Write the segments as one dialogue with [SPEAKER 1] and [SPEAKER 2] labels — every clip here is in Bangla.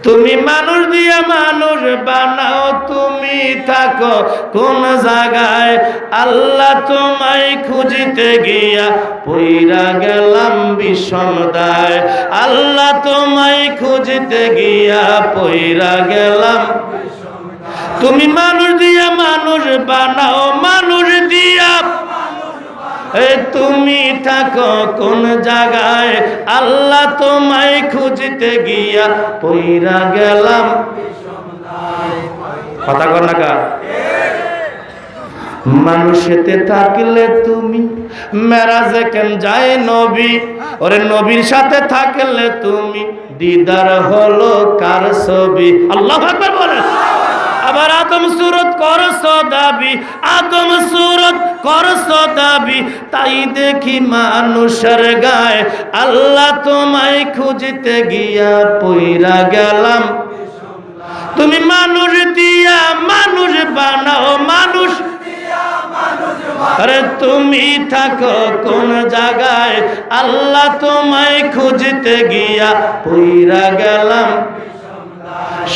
[SPEAKER 1] তুমি মানুষ দিয়া মানুষ বানাও, তুমি থাকো কোন জায়গায়? আল্লাহ তোমায় খুঁজিতে গিয়া পইরা গেলাম বিষম দায়। আল্লাহ তোমায় খুঁজিতে গিয়া পইরা গেলাম। তুমি মানুষ দিয়া মানুষ বানাও, মানুষ দিয়া তুমি থাকো কোন জায়গায়? আল্লাহ তোমায় খুঁজতে গিয়া পইরা গেলাম। কথা কর না কা? মানুষেতে থাকলে তুমি মেরাজে কেন যায় নবী? ওরে নবীর সাথে থাকলে তুমি দিদার হলো কার ছবি? আল্লাহু আকবার বলেন। আবার আদম সুরত করছ দাবি, আদম সুরত করছ দাবি, তাই দেখি মানুষের গায়ে আল্লাহ তোমায় খুঁজতে গিয়া পইরা গেলাম। তুমি মানুষ দিয়া মানুষ বানাও, মানুষ আরে তুমি থাকো কোন জায়গায়? আল্লাহ তোমায় খুঁজতে গিয়া পইরা গেলাম।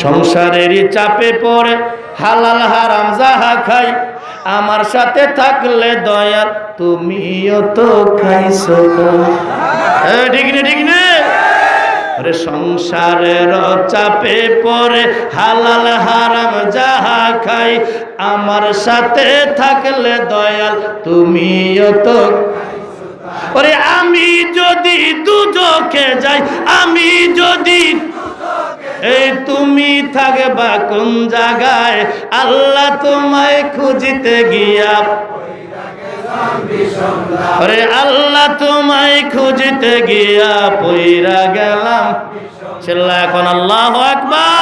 [SPEAKER 1] সংসারেরই চাপে পড়ে হালাল হারাম যাহা খাই, আমার সাথে থাকলে দয়াল তুমিও তো খাইছো। ঠিক না ঠিক না? আরে সংসারের চাপে পড়ে হালাল হারাম যাহা খাই, আমার সাথে থাকলে দয়াল তুমিও তো। ওরে আমি যদি দুজকে যাই, আমি যদি এই তুমি থাকবা কোন জায়গায়? আল্লাহ তোমায় খুঁজতে গিয়া, আরে আল্লাহ তোমায় খুঁজতে গিয়া পইরা গেলাম। চিল্লা এখন আল্লাহু আকবার।